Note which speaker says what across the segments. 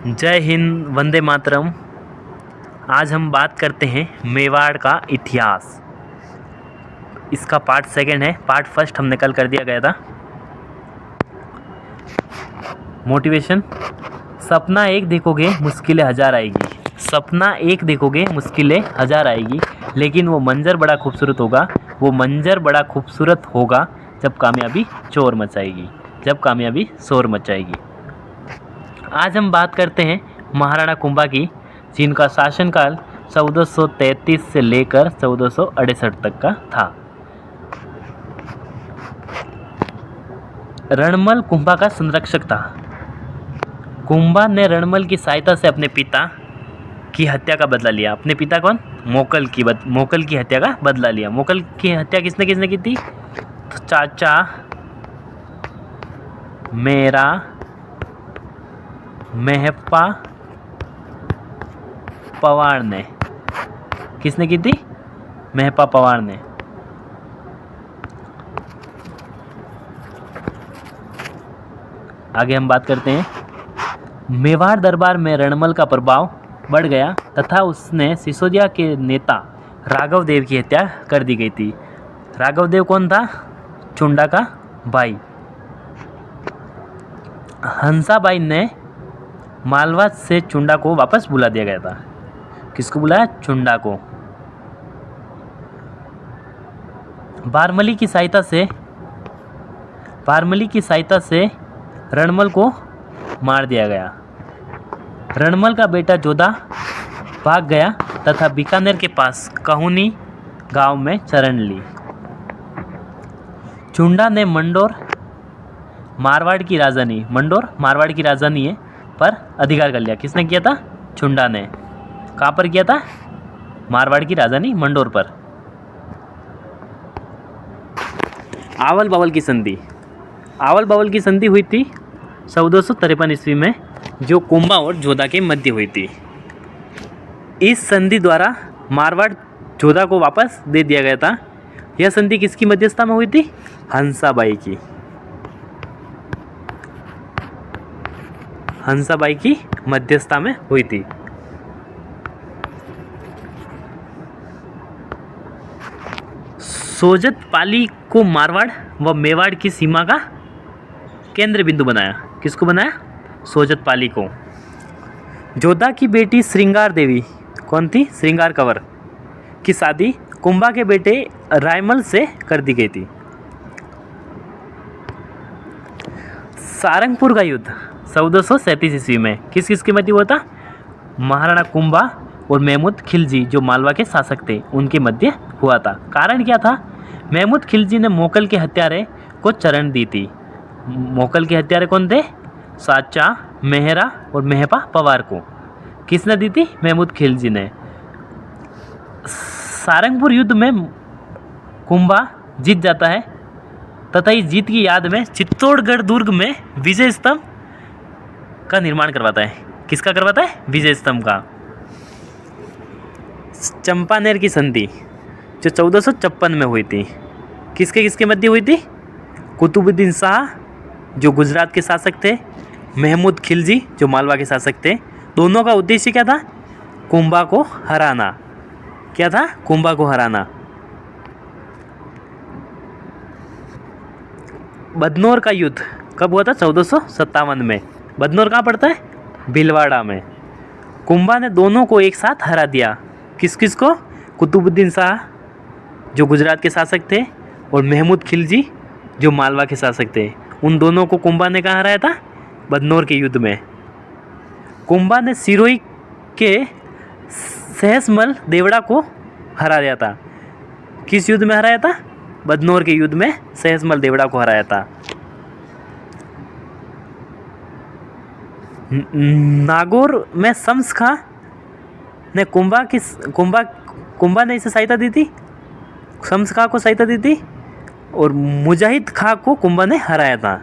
Speaker 1: जय हिंद, वंदे मातरम। आज हम बात करते हैं मेवाड़ का इतिहास। इसका पार्ट सेकंड है। पार्ट फर्स्ट हमने कल कर दिया गया था। मोटिवेशन। सपना एक देखोगे मुश्किलें हज़ार आएगी। सपना एक देखोगे मुश्किलें हज़ार आएगी, लेकिन वो मंजर बड़ा खूबसूरत होगा। वो मंजर बड़ा खूबसूरत होगा जब कामयाबी शोर मचाएगी। जब कामयाबी शोर मचाएगी। आज हम बात करते हैं महाराणा कुंभा की, जिनका शासनकाल 1433 से लेकर 1468 तक का था। रणमल कुंभा का संरक्षक था। कुंभा ने रणमल की सहायता से अपने पिता की हत्या का बदला लिया। अपने पिता कौन? मोकल की हत्या का बदला लिया। मोकल की हत्या किसने किसने की थी? तो चाचा मेरा मेहप्पा पवार ने। किसने की थी? मेहप्पा पवार ने। आगे हम बात करते हैं। मेवाड़ दरबार में रणमल का प्रभाव बढ़ गया तथा उसने सिसोदिया के नेता राघव देव की हत्या कर दी गई थी। राघव देव कौन था? चुंडा का भाई। हंसाबाई ने मालवा से चुंडा को वापस बुला दिया गया था। किसको बुलाया? चुंडा को। बारमली की सहायता से रणमल को मार दिया गया। रणमल का बेटा जोधा भाग गया तथा बीकानेर के पास कहूनी गांव में शरण ली। चुंडा ने मंडोर मारवाड़ की राजधानी है पर अधिकार कर लिया। किसने किया था? चुंडा ने। कहाँ पर किया था? मारवाड़ की राजधानी मंडोर पर। आवल बावल की संधि हुई थी 1453 ईस्वी में, जो कुंभा और जोधा के मध्य हुई थी। इस संधि द्वारा मारवाड़ जोधा को वापस दे दिया गया था। यह संधि किसकी मध्यस्थता में हुई थी? हंसाबाई की मध्यस्थता में हुई थी। सोजत पाली को मारवाड़ व मेवाड़ की सीमा का केंद्र बिंदु बनाया। किसको बनाया? सोजत पाली को। जोधा की बेटी श्रृंगार देवी, कौन थी? श्रृंगार कंवर की शादी कुंभा के बेटे रायमल से कर दी गई थी। सारंगपुर का युद्ध 1437 ईस्वी में किस किस के मध्य हुआ था? महाराणा कुंभा और महमूद खिलजी, जो मालवा के शासक थे, उनके मध्य हुआ था। कारण क्या था? महमूद खिलजी ने मोकल के हत्यारे को चरण दी थी। मोकल के हत्यारे कौन थे? साचा मेहरा और मेहपा पवार को। किसने दी थी? महमूद खिलजी ने। सारंगपुर युद्ध में कुंभा जीत जाता है तथा इस जीत की याद में चित्तौड़गढ़ दुर्ग में विजय स्तंभ का निर्माण करवाता है। किसका करवाता है? विजय स्तंभ का। चंपानेर की संधि जो 1456 में हुई थी, किसके किसके मध्य हुई थी? कुतुबुद्दीन शाह, जो गुजरात के शासक थे, महमूद खिलजी, जो मालवा के शासक थे। दोनों का उद्देश्य क्या था? कुंभा को हराना। क्या था? कुंभा को हराना। बदनौर का युद्ध कब हुआ था? 1457 में। बदनौर कहाँ पड़ता है? भीलवाड़ा में। कुंभा ने दोनों को एक साथ हरा दिया। किस किस को? कुतुबुद्दीन शाह, जो गुजरात के शासक थे, और महमूद खिलजी, जो मालवा के शासक थे। उन दोनों को कुंभा ने कहाँ हराया था? बदनौर के युद्ध में। कुंभा ने सिरोही के सहसमल देवड़ा को हरा दिया था। किस युद्ध में हराया था? बदनौर के युद्ध में सहसमल देवड़ा को हराया था। नागौर में शम्स खां ने कुंभा ने इसे सहायता दी थी। शम्स खां को सहायता दी थी और मुजाहिद खां को कुंभा ने हराया था।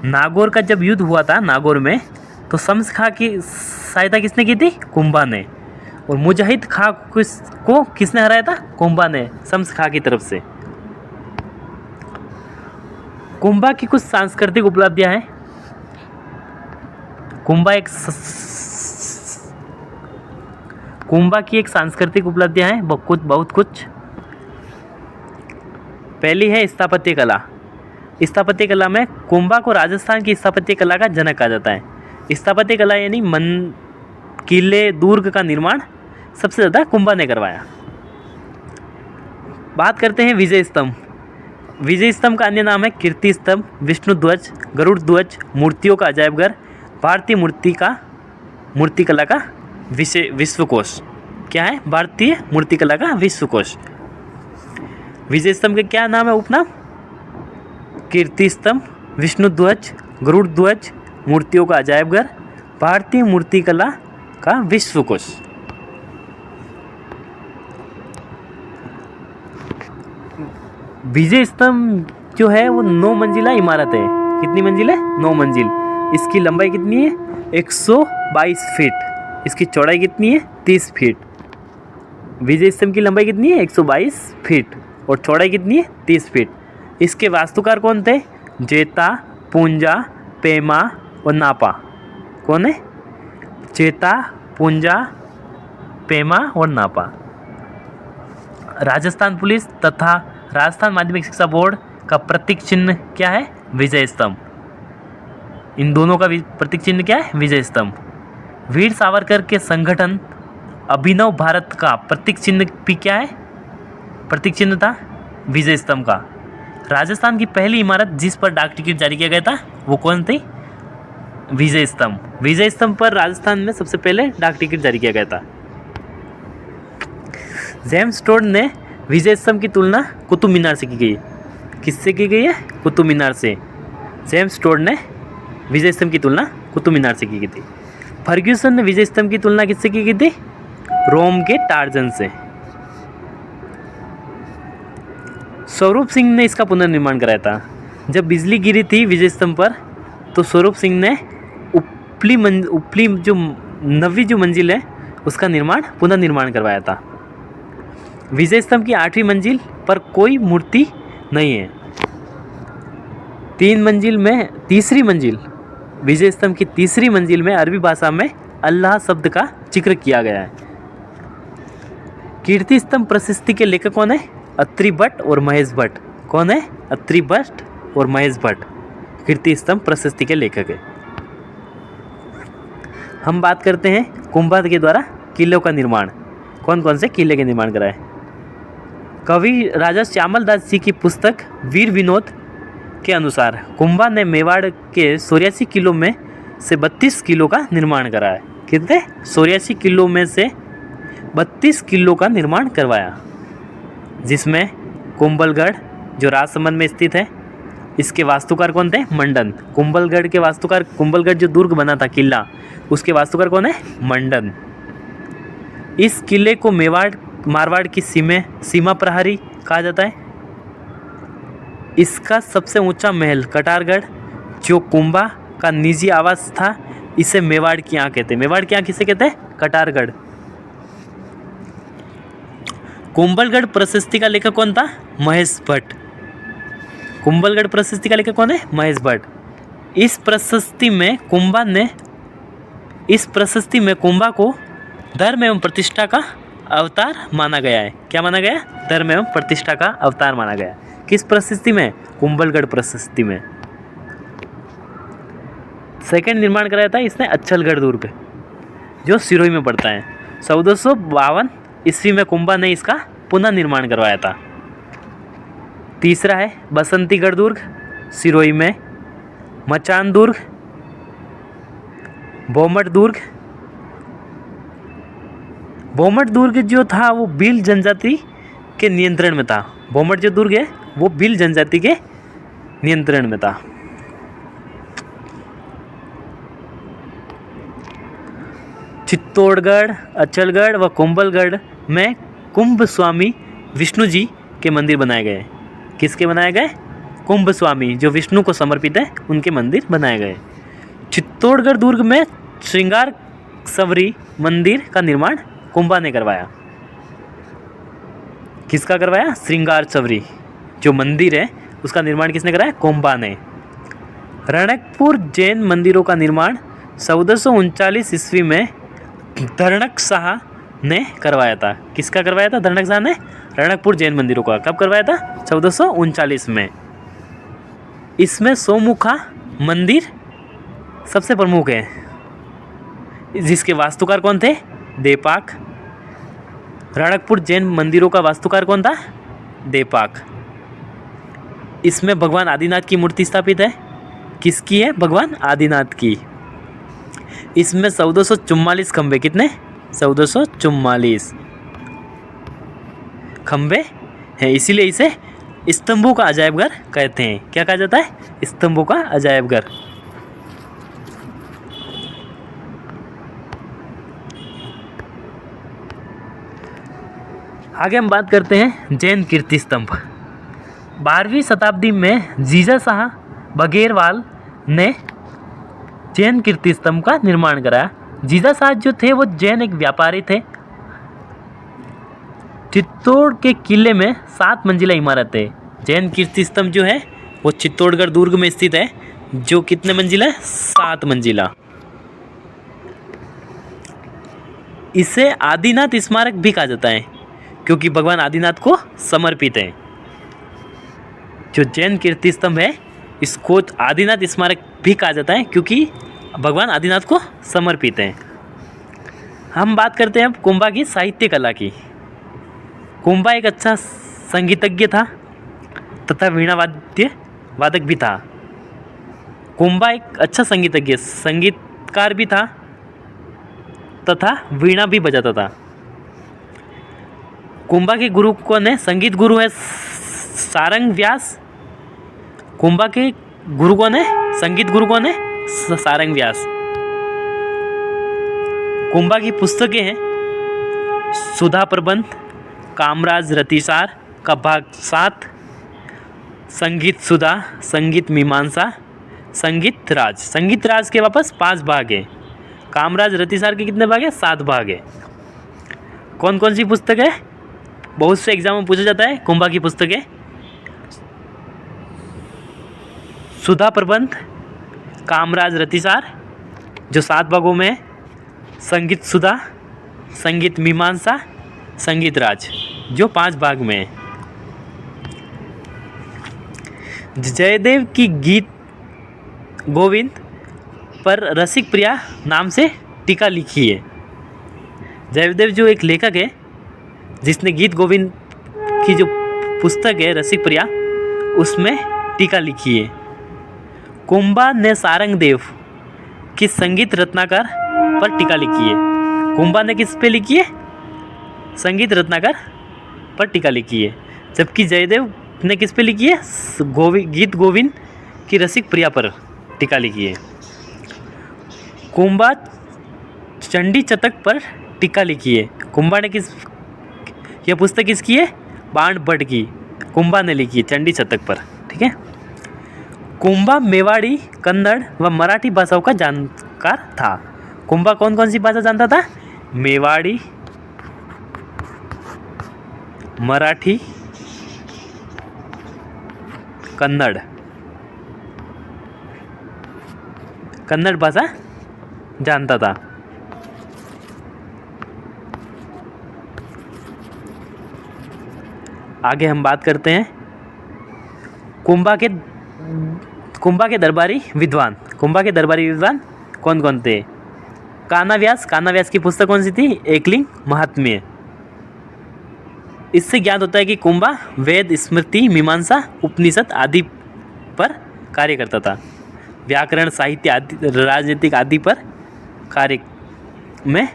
Speaker 1: नागौर का जब युद्ध हुआ था नागौर में, तो शम्स खां की सहायता किसने की थी? कुंभा ने। और मुजाहिद खां को किसने हराया था? कुंभा ने, शम्स खां की तरफ से। कुंभा की कुछ सांस्कृतिक उपलब्धियां हैं। कुंभा की एक सांस्कृतिक उपलब्धियां हैं बहुत कुछ। पहली है स्थापत्य कला। स्थापत्य कला में कुंभा को राजस्थान की स्थापत्य कला का जनक कहा जाता है। स्थापत्य कला यानी किले दुर्ग का निर्माण सबसे ज़्यादा कुंभा ने करवाया। बात करते हैं विजय स्तंभ। विजय स्तंभ का अन्य नाम है कीर्ति स्तंभ, विष्णु ध्वज, गरुड़ ध्वज, मूर्तियों का अजायबघर, भारतीय मूर्तिकला का विश्वकोश। क्या है? भारतीय मूर्तिकला का विश्वकोश। विजय स्तंभ के क्या नाम है? उपनाम? कीर्ति स्तंभ, विष्णु ध्वज, गरुड़ ध्वज, मूर्तियों का अजायबघर, भारतीय मूर्तिकला का विश्वकोश। विजय स्तंभ जो है वो 9 मंजिला इमारत है। कितनी मंजिल है? 9 मंजिल। इसकी लंबाई कितनी है? 122 फीट। इसकी चौड़ाई कितनी है? 30 फीट। विजय स्तंभ की लंबाई कितनी है? 122 फीट और चौड़ाई कितनी है? 30 फीट। इसके वास्तुकार कौन थे? जेता, पूंजा, पेमा और नापा। कौन है? जेता, पूंजा, पेमा और नापा। राजस्थान पुलिस तथा राजस्थान माध्यमिक शिक्षा बोर्ड का प्रतीक चिन्ह क्या है? विजय स्तंभ। इन दोनों का प्रतीक चिन्ह क्या है? विजय स्तंभ। वीर सावरकर के संगठन अभिनव भारत का प्रतीक चिन्ह भी क्या है? प्रतीक चिन्ह था विजय स्तंभ का। राजस्थान की पहली इमारत जिस पर डाक टिकट जारी किया गया था वो कौन थी? विजय स्तंभ। विजय स्तंभ पर राजस्थान में सबसे पहले डाक टिकट जारी किया गया था। जेम्स टोड ने विजय स्तंभ की तुलना कुतुब मीनार से की गई है। किससे की गई है? कुतुब मीनार से। जेम्स टोड ने विजय स्तंभ की तुलना कुतुब मीनार से की गई थी। फर्ग्यूसन ने विजय स्तंभ की तुलना किससे की गई थी? रोम के टार्जन से। स्वरूप सिंह ने इसका पुनर्निर्माण कराया था। जब बिजली गिरी थी विजय स्तंभ पर तो स्वरूप सिंह ने उपली जो 9वीं जो मंजिल है उसका पुनर्निर्माण करवाया था। विजय स्तंभ की 8वीं मंजिल पर कोई मूर्ति नहीं है। 3 मंजिल में तीसरी मंजिल, विजय स्तंभ की तीसरी मंजिल में अरबी भाषा में अल्लाह शब्द का जिक्र किया गया है। कीर्ति स्तंभ प्रशस्ति के लेखक कौन है? अत्रि भट्ट और महेश भट्ट। कौन है? अत्रि भट्ट और महेश भट्ट कीर्ति स्तंभ प्रशस्ति के लेखक है। हम बात करते हैं कुंभा के द्वारा किलों का निर्माण। कौन कौन से किले के निर्माण कराए? कवि राजा श्यामल दास जी की पुस्तक वीर विनोद के अनुसार कुंभा ने मेवाड़ के 84 किलो में से 32 किलो का निर्माण कराया। कितने? 84 किलो में से 32 किलो का निर्माण करवाया, जिसमें कुंभलगढ़ जो राजसमंद में स्थित है इसके वास्तुकार कौन थे? मंडन। कुंभलगढ़ जो दुर्ग बना था किला, उसके वास्तुकार कौन है? मंडन। इस किले को मारवाड़ की सीमा प्रहरी कहा जाता है। इसका सबसे ऊंचा महल कटारगढ़ जो कुंभा का निजी आवास था, इसे मेवाड़ की आंख कहते हैं। मेवाड़ की आंख किसे कहते हैं? कटारगढ़। कुंभलगढ़ प्रशस्ति का लेखक कौन था? महेश भट्ट। कुंभलगढ़ प्रशस्ति का लेखक कौन है? महेश भट्ट। इस प्रशस्ति में कुंभा को धर्म एवं प्रतिष्ठा का अवतार माना गया है। क्या माना गया? धर्म एवं प्रतिष्ठा का अवतार माना गया। किस प्रशस्ति में? कुंभलगढ़ प्रशस्ति में। सेकंड निर्माण कराया था इसने अच्छलगढ़ दुर्ग जो सिरोही में पड़ता है। 1452 ईस्वी में कुंभा ने इसका पुनः निर्माण करवाया था। तीसरा है बसंतीगढ़ दुर्ग सिरोही में, मचान दुर्ग, बोमट दुर्ग जो था वो भील जनजाति के नियंत्रण में था। बोमट जो दुर्ग है वो भील जनजाति के नियंत्रण में था। चित्तौड़गढ़, अचलगढ़ व कुंभलगढ़ में कुंभ स्वामी विष्णु जी के मंदिर बनाए गए। किसके बनाए गए? कुंभ स्वामी जो विष्णु को समर्पित है उनके मंदिर बनाए गए। चित्तौड़गढ़ दुर्ग में श्रृंगार सवरी मंदिर का निर्माण कुंभा ने करवाया। किसका करवाया? श्रृंगार सवरी जो मंदिर है उसका निर्माण किसने कराया? कुंभा ने। रणकपुर जैन मंदिरों का निर्माण 1439 ईस्वी में धरणक शाह ने करवाया था। किसका करवाया था? धरणक शाह ने रणकपुर जैन मंदिरों का। कब करवाया था? 1439 में। इसमें सोमुखा मंदिर सबसे प्रमुख है, जिसके वास्तुकार कौन थे? देपाक। रणकपुर जैन मंदिरों का वास्तुकार कौन था? देपाक। इसमें भगवान आदिनाथ की मूर्ति स्थापित है। किसकी है? भगवान आदिनाथ की। इसमें 1444 खंबे, कितने? 1444 खंबे हैं, इसीलिए इसे स्तंभों का अजायब घर कहते हैं। क्या कहा जाता है? स्तंभों का अजायब घर। आगे हम बात करते हैं जैन कीर्ति स्तंभ। 12वीं शताब्दी में जीजा शाह बघेरवाल ने जैन कीर्ति स्तंभ का निर्माण कराया। जीजा शाह जो थे वो जैन एक व्यापारी थे। चित्तौड़ के किले में 7 मंजिला इमारत है। जैन कीर्ति स्तंभ जो है वो चित्तौड़गढ़ दुर्ग में स्थित है, जो कितने मंजिला है? 7 मंजिला। इसे आदिनाथ स्मारक भी कहा जाता है, क्योंकि भगवान आदिनाथ को समर्पित है। जो जैन कीर्ति स्तंभ है इसको आदिनाथ स्मारक भी कहा जाता है, क्योंकि भगवान आदिनाथ को समर्पित है। हम बात करते हैं अब कुंभा की साहित्य कला की। कुंभा एक अच्छा संगीतज्ञ था तथा वीणा वादक भी था। कुंभा एक अच्छा संगीतकार भी था तथा वीणा भी बजाता था। कुंभा के गुरु कौन है? संगीत गुरु है सारंग व्यास। कुंभा के गुरु कौन है? संगीत गुरु कौन है? सारंग व्यास। कुंभा की पुस्तकें हैं सुधा प्रबंध, कामराज रतिसार का भाग 7, संगीत सुधा, संगीत मीमांसा, संगीत राज। संगीत राज के वापस 5 भाग हैं। कामराज रतिसार के कितने भाग हैं? 7 भाग है। कौन कौन सी पुस्तक है? बहुत से एग्जाम में पूछा जाता है कुंभा की पुस्तकें। सुधा प्रबंध, कामराज रतिसार जो 7 भागों में है, संगीत सुधा, संगीत मीमांसा, संगीत राज जो 5 भाग में है। जयदेव की गीत गोविंद पर रसिक प्रिया नाम से टीका लिखी है। जयदेव जो एक लेखक है जिसने गीत गोविंद की जो पुस्तक है रसिक प्रिया, उसमें टीका लिखी है। कुंभा ने सारंग देव की संगीत रत्नाकर पर टीका लिखी है। कुंभा ने किस पे लिखी है? संगीत रत्नाकर पर टीका लिखी है। जबकि जयदेव ने किस पे लिखी है? गीत गोविंद की रसिक प्रिया पर टीका लिखी है। कुंभा चंडी चतक पर टीका लिखी है। कुंभा ने यह पुस्तक किसकी है? बाण भट्ट की। कुंभा ने लिखी है चंडी शतक पर। ठीक है। कुंभा मेवाड़ी, कन्नड़ व मराठी भाषाओं का जानकार था। कुंभा कौन कौन सी भाषा जानता था? मेवाड़ी, मराठी, कन्नड़ भाषा जानता था। आगे हम बात करते हैं कुंभा के दरबारी विद्वान। कुंभा के दरबारी विद्वान कौन कौन थे? कान्हा व्यास की पुस्तक कौन सी थी? एकलिंग महात्म्य। इससे ज्ञात होता है कि कुंभा वेद, स्मृति, मीमांसा, उपनिषद आदि पर कार्य करता था। व्याकरण, साहित्य आदि, राजनीतिक आदि पर कार्य में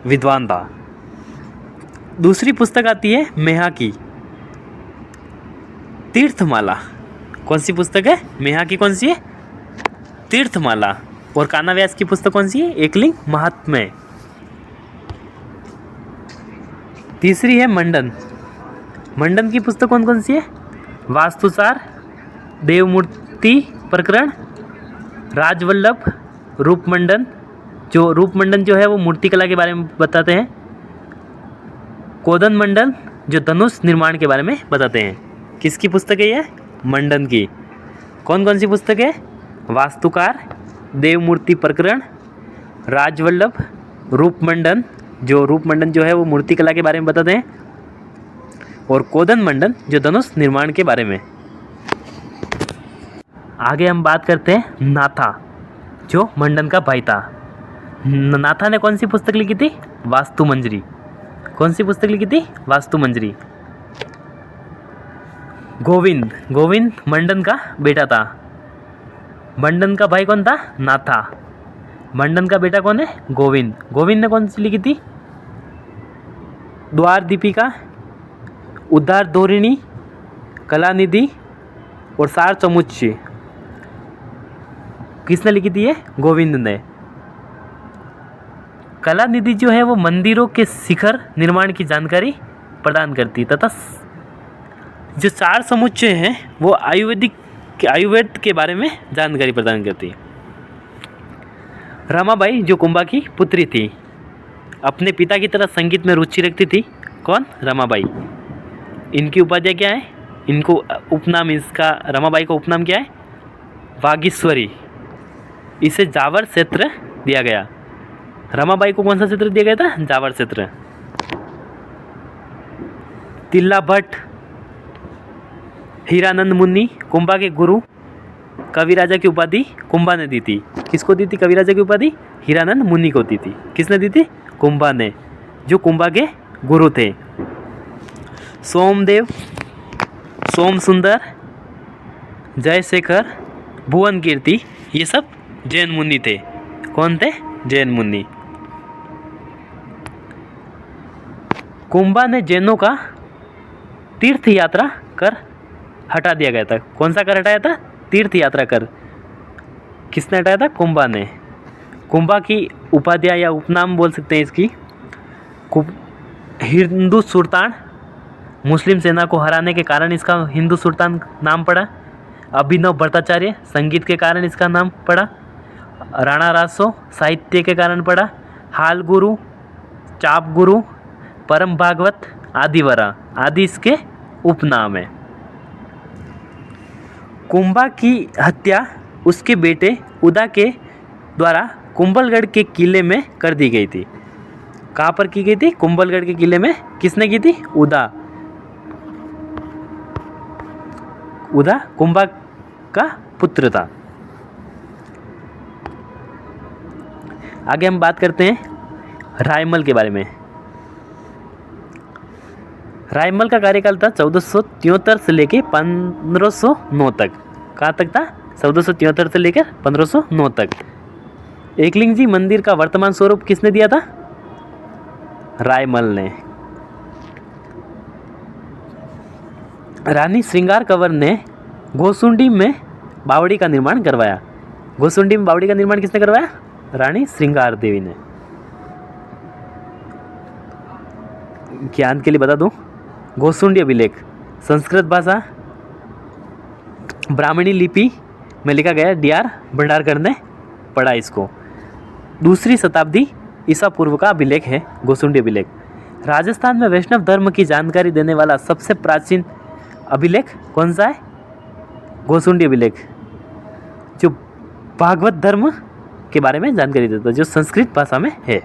Speaker 1: विद्वान था। दूसरी पुस्तक आती है मेहा की तीर्थमाला। कौन सी पुस्तक है? मेहा की कौन सी है? तीर्थमाला। और कान्हा व्यास की पुस्तक कौन सी है? एकलिंग महात्म्य। तीसरी है मंडन की पुस्तक कौन कौन सी है? वास्तुसार, देवमूर्ति प्रकरण, राजवल्लभ, रूपमंडन जो है वो मूर्तिकला के बारे में बताते हैं। कोदन मंडल जो धनुष निर्माण के बारे में बताते हैं। किसकी पुस्तक है ये? मंडन की। कौन कौन सी पुस्तक है? वास्तुकार, देवमूर्ति प्रकरण, राजवल्लभ, रूपमंडन, जो रूपमंडन जो है वो मूर्ति कला के बारे में बताते हैं, और कोदन मंडन जो धनुष निर्माण के बारे में। आगे हम बात करते हैं नाथा, जो मंडन का भाई था। नाथा ने कौन सी पुस्तक लिखी थी? वास्तु मंजरी। कौन सी पुस्तक लिखी थी? वास्तु मंजरी। गोविंद, गोविंद मंडन का बेटा था। मंडन का भाई कौन था? नाथा। मंडन का बेटा कौन है? गोविंद। गोविंद ने कौन सी लिखी थी? द्वार दीपिका, उद्धार धोरिणी, कलानिधि और सार समुच्चय। किसने लिखी थी ये? गोविंद ने। कलानिधि जो है वो मंदिरों के शिखर निर्माण की जानकारी प्रदान करती, तथा जो चार समुच्चय हैं वो आयुर्वेद के बारे में जानकारी प्रदान करती है। रमाबाई जो कुंभा की पुत्री थी, अपने पिता की तरह संगीत में रुचि रखती थी। कौन? रमाबाई। इनकी उपाधि क्या है? इनको उपनाम, इसका रमाबाई का उपनाम क्या है? वागीश्वरी। इसे जावर क्षेत्र दिया गया। रमाबाई को कौन सा क्षेत्र दिया गया था? जावर क्षेत्र। तिल्ला भट्ट, हीरानंद मुनि कुंभा के गुरु, कविराजा की उपाधि कुंभा ने दी थी। किसको दी थी कविराजा की उपाधि? हीरानंद मुनि को दी थी। किसने दी थी? कुंभा ने, जो कुंभा के गुरु थे। सोमदेव, सोम सुंदर, जयशेखर, भुवन कीर्ति, ये सब जैन मुनि थे। कौन थे? जैन मुनि। कुंभा ने जैनों का तीर्थ यात्रा कर हटा दिया गया था। कौन सा कर हटाया था? तीर्थ यात्रा कर। किसने हटाया था? कुंभा ने। कुंभा की उपाध्याय या उपनाम बोल सकते हैं इसकी हिंदू सुल्तान। मुस्लिम सेना को हराने के कारण इसका हिंदू सुल्तान नाम पड़ा। अभिनव भट्टाचार्य, संगीत के कारण इसका नाम पड़ा। राणा रासो, साहित्य के कारण पड़ा। हाल गुरु, चाप गुरु, परम भागवत, आदिवरा आदि इसके उपनाम है। कुंभा की हत्या उसके बेटे उदा के द्वारा कुंभलगढ़ के किले में कर दी गई थी। कहाँ पर की गई थी? कुंभलगढ़ के किले में। किसने की थी? उदा। उदा कुंभा का पुत्र था। आगे हम बात करते हैं रायमल के बारे में। रायमल का कार्यकाल था 1473 से लेकर 1509 तक। कहाँ तक था? 1473 से लेकर 1509 तक। एकलिंग जी मंदिर का वर्तमान स्वरूप किसने दिया था? रायमल ने। रानी श्रृंगार कंवर ने गोसुंडी में बावड़ी का निर्माण करवाया। गोसुंडी में बावड़ी का निर्माण किसने करवाया? रानी श्रृंगार देवी ने। ज्ञान के लिए बता दूं, गोसुंडी अभिलेख संस्कृत भाषा ब्राह्मणी लिपि में लिखा गया। DR भंडारकर ने पढ़ा इसको। 2री शताब्दी ईसा पूर्व का अभिलेख है गोसुंडी अभिलेख। राजस्थान में वैष्णव धर्म की जानकारी देने वाला सबसे प्राचीन अभिलेख कौन सा है? गोसुंडी अभिलेख, जो भागवत धर्म के बारे में जानकारी देता है, जो संस्कृत भाषा में है।